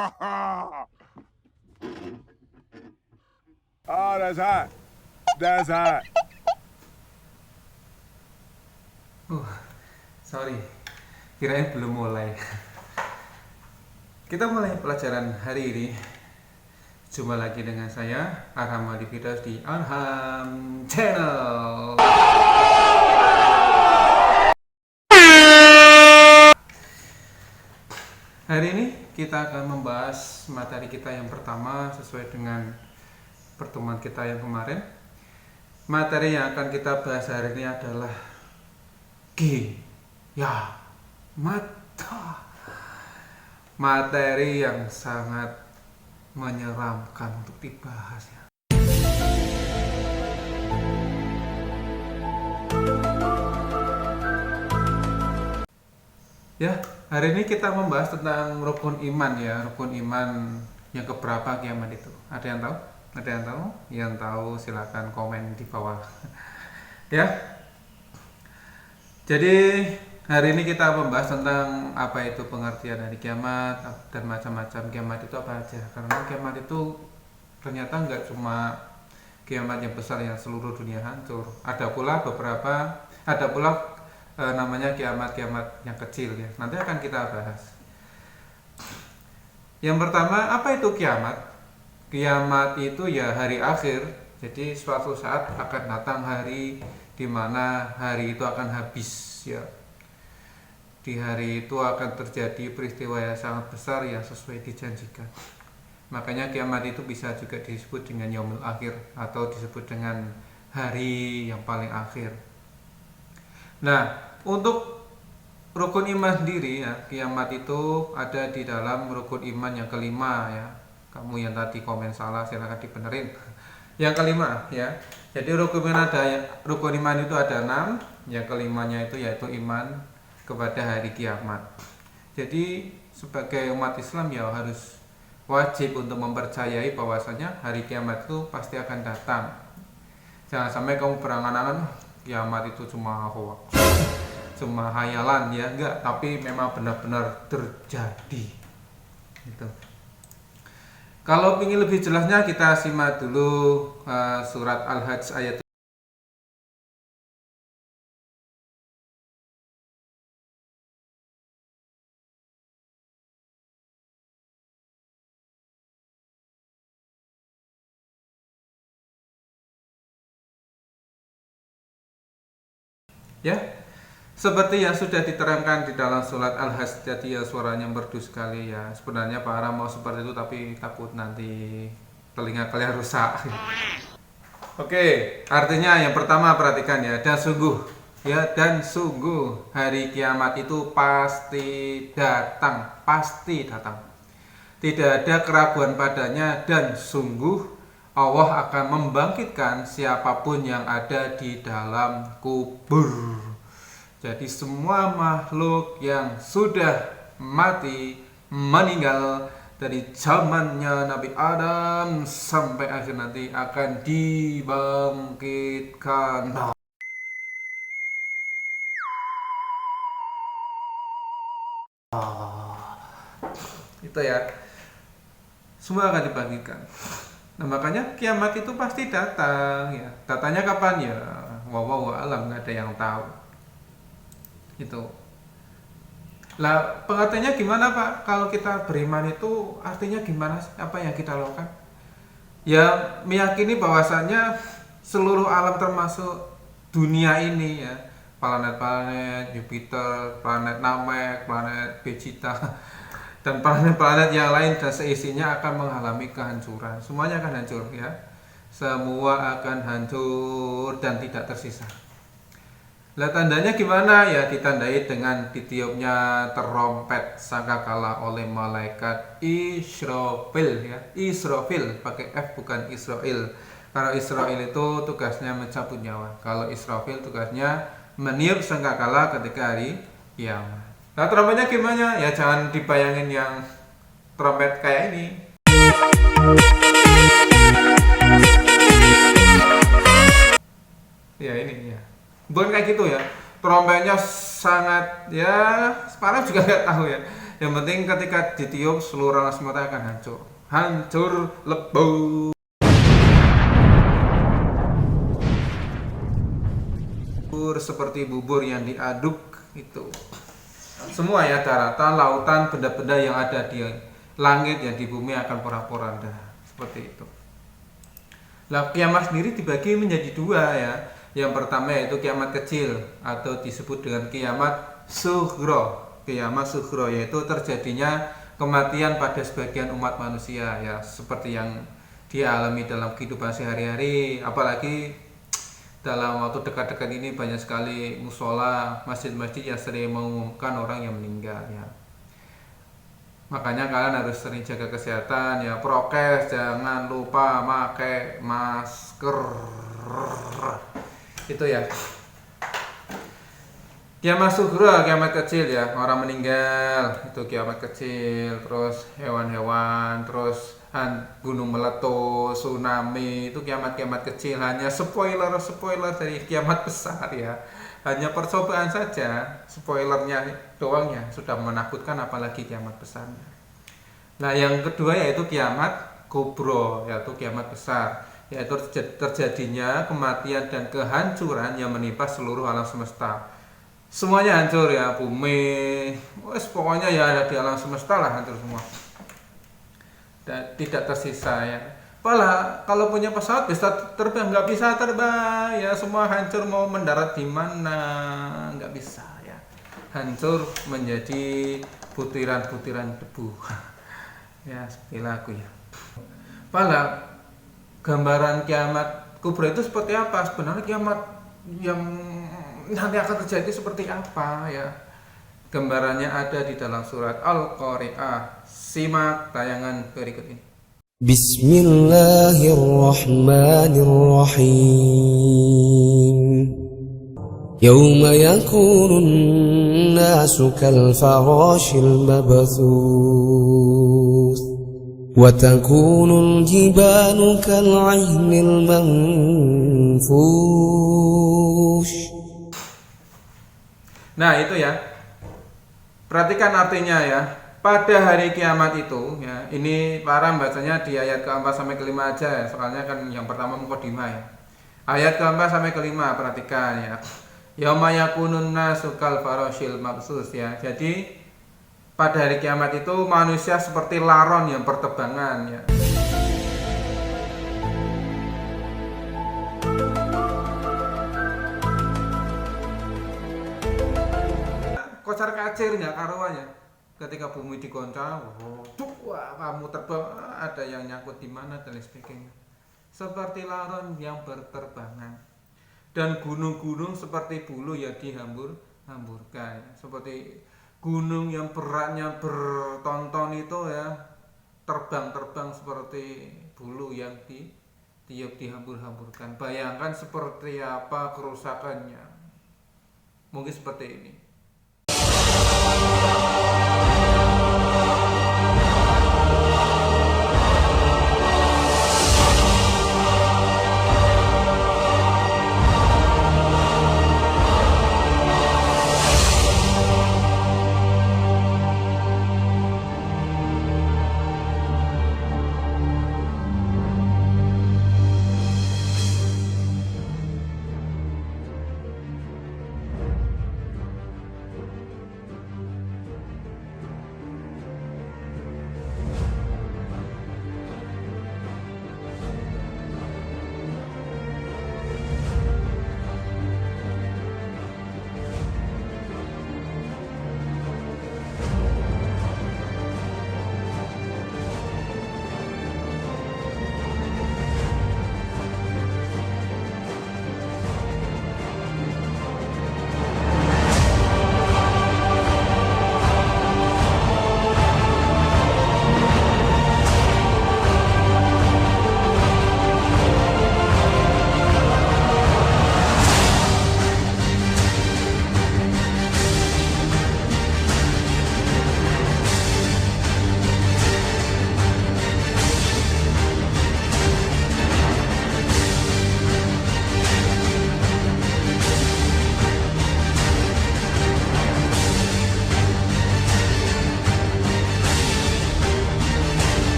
Oh, that's hot. That's hot. Sorry, kirain belum mulai. Kita mulai pelajaran hari ini. Jumpa lagi dengan saya, Arham Adifidas di Arham Channel. Hari ini kita akan membahas materi kita yang pertama sesuai dengan pertemuan kita yang kemarin. Materi yang akan kita bahas hari ini adalah mata. Materi yang sangat menyeramkan untuk dibahas ya. Ya, hari ini kita membahas tentang rukun iman ya, rukun iman yang keberapa kiamat itu. Ada yang tahu? Ada yang tahu? Yang tahu silakan komen di bawah. Ya. Jadi hari ini kita membahas tentang apa itu pengertian hari kiamat dan macam-macam kiamat itu apa aja. Karena kiamat itu ternyata nggak cuma kiamat yang besar yang seluruh dunia hancur. Ada pula namanya kiamat-kiamat yang kecil ya. Nanti akan kita bahas. Yang pertama, apa itu kiamat? Kiamat itu ya hari akhir. Jadi suatu saat akan datang hari di mana hari itu akan habis ya. Di hari itu akan terjadi peristiwa yang sangat besar yang sesuai dijanjikan. Makanya kiamat itu bisa juga disebut dengan yaumul akhir atau disebut dengan hari yang paling akhir. Nah, untuk rukun iman sendiri ya, kiamat itu ada di dalam rukun iman yang kelima ya. Kamu yang tadi komen salah silakan dibenerin. Yang kelima ya. Jadi rukun iman itu ada 6. Yang kelimanya itu yaitu iman kepada hari kiamat. Jadi sebagai umat Islam ya harus wajib untuk mempercayai bahwasanya hari kiamat itu pasti akan datang. Jangan sampai kamu berangan-angan kiamat itu cuma hoax, cuma hayalan ya, enggak, tapi memang benar-benar terjadi gitu. Kalau ingin lebih jelasnya kita simak dulu surat Al-Hajj ayat ya. Seperti yang sudah diterangkan di dalam surat Al-Hajj, jadi ya suaranya merdu sekali ya. Sebenarnya Pak Aram mau seperti itu tapi takut nanti telinga kalian rusak. Oke, artinya yang pertama perhatikan ya, dan sungguh hari kiamat itu pasti datang. Tidak ada keraguan padanya dan sungguh Allah akan membangkitkan siapapun yang ada di dalam kubur. Jadi semua makhluk yang sudah mati, meninggal dari zamannya Nabi Adam sampai akhir nanti akan dibangkitkan. Itu ya. Semua akan dibangkitkan. Nah, makanya kiamat itu pasti datang ya. Datanya kapan ya? Wallahu alam, nggak ada yang tahu. Itu. Lah, pengertiannya gimana Pak? Kalau kita beriman itu artinya gimana sih? Apa yang kita lakukan? Ya, meyakini bahwasannya seluruh alam termasuk dunia ini ya, planet-planet Jupiter, planet Namek, planet Vegeta dan planet-planet yang lain dan seisinya akan mengalami kehancuran. Semuanya akan hancur ya. Semua akan hancur dan tidak tersisa. Lah tandanya gimana ya? Ditandai dengan ditiupnya terompet sangkakala oleh malaikat Israfil ya. Israfil pakai F bukan Israel. Kalau Israel itu tugasnya mencabut nyawa. Kalau Israfil tugasnya meniup sangkakala ketika hari kiamat. Nah trompetnya gimana? Ya jangan dibayangin yang trompet kayak ini. Ya ini ya. Bukan kayak gitu ya. Trompetnya sangat ya, sekarang juga nggak tahu ya. Yang penting ketika ditiup seluruh alam semesta akan hancur. Hancur lebur. Seperti bubur yang diaduk itu. Semua ya, daratan, lautan, benda-benda yang ada di langit yang di bumi akan porak-poranda. Seperti itu. Nah, kiamat sendiri dibagi menjadi dua ya. Yang pertama yaitu kiamat kecil atau disebut dengan kiamat sughra. Kiamat sughra yaitu terjadinya kematian pada sebagian umat manusia ya, seperti yang dialami dalam kehidupan sehari-hari. Apalagi dalam waktu dekat-dekat ini banyak sekali musola, masjid-masjid yang sering mengumumkan orang yang meninggal ya. Makanya kalian harus sering jaga kesehatan ya, prokes, jangan lupa pakai masker. Itu ya. Kiamat sughra, kiamat kecil ya, orang meninggal itu kiamat kecil, terus hewan-hewan, terus gunung meletus, tsunami, itu kiamat-kiamat kecil. Hanya spoiler dari kiamat besar ya, hanya percobaan saja, spoilernya doang ya, sudah menakutkan apalagi kiamat besarnya. Nah yang kedua yaitu kiamat kubro, yaitu kiamat besar, yaitu terjadinya kematian dan kehancuran yang menimpa seluruh alam semesta. Semuanya hancur ya, bumi, pokoknya ya ada di alam semesta lah hancur semua. Dan tidak tersisa ya. Pala kalau punya pesawat bisa terbang, nggak bisa terbang ya, semua hancur, mau mendarat di mana nggak bisa ya, hancur menjadi butiran-butiran debu. Ya seperti lagu ya. Pala gambaran kiamat kubra itu seperti apa? Sebenarnya kiamat yang nanti akan terjadi seperti apa ya? Gambarannya ada di dalam surat Al-Qari'ah. Simak tayangan berikut ini. Bismillahirrahmanirrahim. Yawma yakunun nasu kal farashil mabthuth wa takunul jibalu kal 'ahnil manfush. Nah itu ya, perhatikan artinya ya. Pada hari kiamat itu ya, ini para bacanya di ayat ke-4 sampai ke-5 aja ya, soalnya kan yang pertama mukadimah ya. Ayat ke-4 sampai ke-5 perhatikan ya. Yauma yakunun nasu kal farashil mabthuth ya. Jadi pada hari kiamat itu manusia seperti laron yang berterbangan ya. Kocar kacir nggak karuannya ketika bumi digoncang, wah kamu terbang, ada yang nyangkut di mana dan lain sebagainya. Seperti laron yang berterbangan, dan gunung-gunung seperti bulu yang dihambur-hamburkan, seperti gunung yang beratnya bertonton itu ya, terbang-terbang seperti bulu yang ditiup dihambur-hamburkan. Bayangkan seperti apa kerusakannya. Mungkin seperti ini.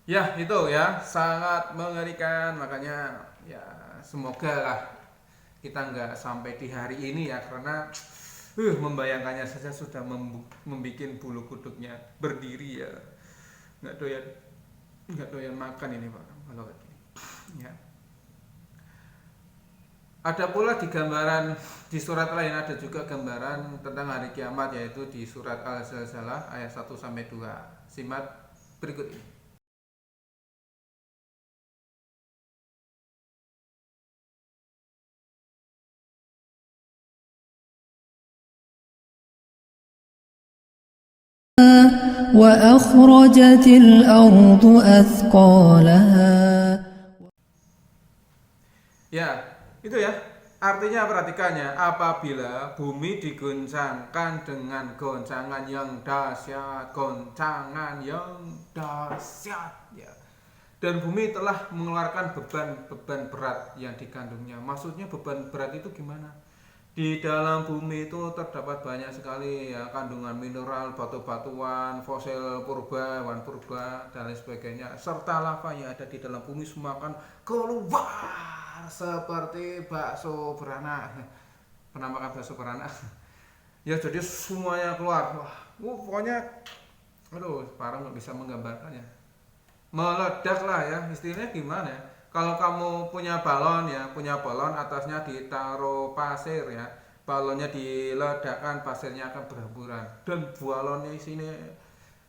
Ya itu ya sangat mengerikan, makanya ya semoga lah kita nggak sampai di hari ini ya, karena membayangkannya saja sudah membuat bulu kuduknya berdiri ya, nggak doyan makan ini Pak kalau kayak gini ya. Ada pula di gambaran di surat lain, ada juga gambaran tentang hari kiamat, yaitu di surat Al-Zalzalah ayat 1 sampai 2. Simak berikut ini. وأخرجت الأرض أثقالها. Ya, itu ya. Artinya perhatikannya, apabila bumi diguncangkan dengan goncangan yang dahsyat, ya. Dan bumi telah mengeluarkan beban berat yang dikandungnya. Maksudnya beban berat itu gimana? Di dalam bumi itu terdapat banyak sekali ya kandungan mineral, batu-batuan, fosil purba, hewan purba dan lain sebagainya, serta lava yang ada di dalam bumi semua akan keluar seperti bakso beranak. Pernah makan bakso beranak? Ya jadi semuanya keluar. Wah, pokoknya aduh, parah nggak bisa menggambarkannya. Meledak lah ya, istilahnya gimana ya? Kalau kamu punya balon ya, atasnya ditaruh pasir ya, balonnya diledakkan, pasirnya akan berhamburan dan balonnya sini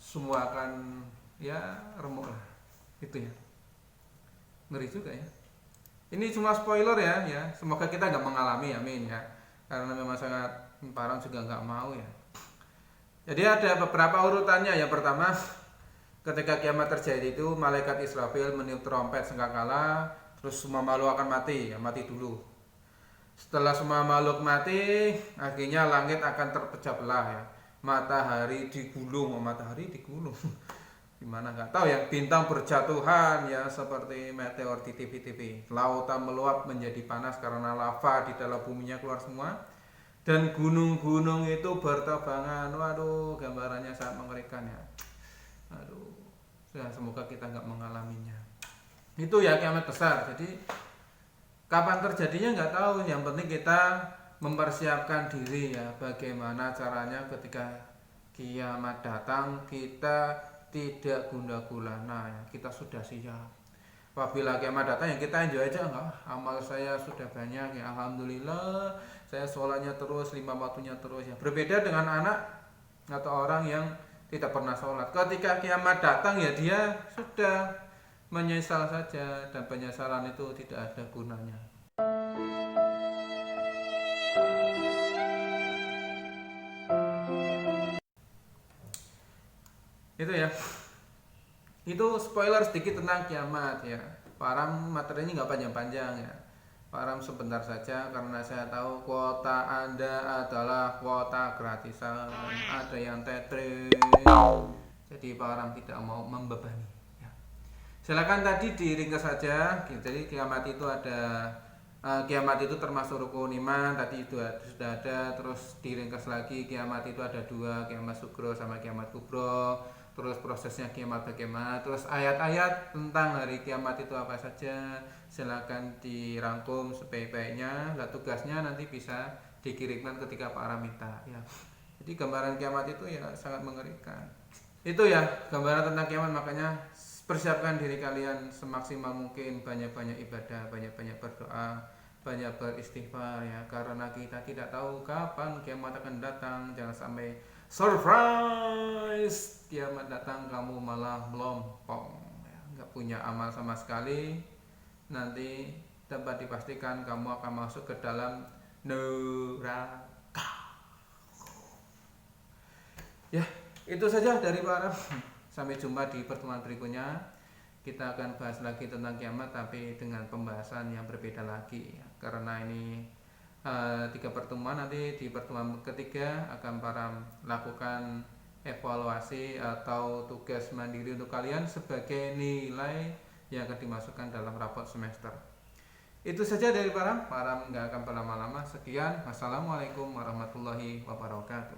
semua akan ya remuk lah, itu ya, ngeri juga ya. Ini cuma spoiler ya, semoga kita nggak mengalami, amin ya, karena memang sangat parah juga nggak mau ya. Jadi ada beberapa urutannya. Yang pertama, ketika kiamat terjadi itu malaikat Israfil meniup trompet sangkakala, terus semua makhluk akan mati, ya mati dulu. Setelah semua makhluk mati, akhirnya langit akan terpecah belah ya. Matahari digulung. Gimana nggak tahu ya, bintang berjatuhan ya seperti meteor di TV-TV. Lautan meluap menjadi panas karena lava di dalam buminya keluar semua. Dan gunung-gunung itu berterbangan. Waduh, gambarannya sangat mengerikan ya. Aduh, ya, semoga kita nggak mengalaminya. Itu ya kiamat besar. Jadi kapan terjadinya nggak tahu. Yang penting kita mempersiapkan diri ya. Bagaimana caranya ketika kiamat datang kita tidak gundah gulana ya. Kita sudah siap. Apabila kiamat datang ya kita enjoy aja, enggak? Amal saya sudah banyak ya, alhamdulillah. Saya sholatnya terus, 5 waktunya terus ya. Berbeda dengan anak atau orang yang tidak pernah sholat. Ketika kiamat datang ya dia sudah menyesal saja, dan penyesalan itu tidak ada gunanya. Itu ya, itu spoiler sedikit tentang kiamat ya. Param materinya nggak panjang-panjang ya, Param sebentar saja karena saya tahu kuota Anda adalah kuota gratisan, ada yang tethering, jadi Param tidak mau membebani ya. Silakan tadi diringkas saja. Jadi kiamat itu ada kiamat itu termasuk rukun iman, tadi itu sudah ada. Terus diringkas lagi, kiamat itu ada 2, kiamat sugro sama kiamat kubro. Terus prosesnya kiamat bagaimana, terus ayat-ayat tentang hari kiamat itu apa saja, silakan dirangkum sebaik-baiknya. Lah tugasnya nanti bisa dikirimkan ketika Pak Ara minta ya. Jadi gambaran kiamat itu ya sangat mengerikan. Itu ya gambaran tentang kiamat, makanya persiapkan diri kalian semaksimal mungkin, banyak-banyak ibadah, banyak-banyak berdoa, banyak beristighfar ya, karena kita tidak tahu kapan kiamat akan datang. Jangan sampai surprise kiamat datang kamu malah melompong ya, nggak punya amal sama sekali. Nanti dapat dipastikan kamu akan masuk ke dalam neraka ya. Itu saja dari para. Sampai jumpa di pertemuan berikutnya. Kita akan bahas lagi tentang kiamat, tapi dengan pembahasan yang berbeda lagi ya. Karena ini 3 pertemuan, nanti di pertemuan ketiga akan para lakukan evaluasi atau tugas mandiri untuk kalian sebagai nilai yang akan dimasukkan dalam rapot semester. Itu saja dari para nggak akan berlama-lama. Sekian, wassalamualaikum warahmatullahi wabarakatuh.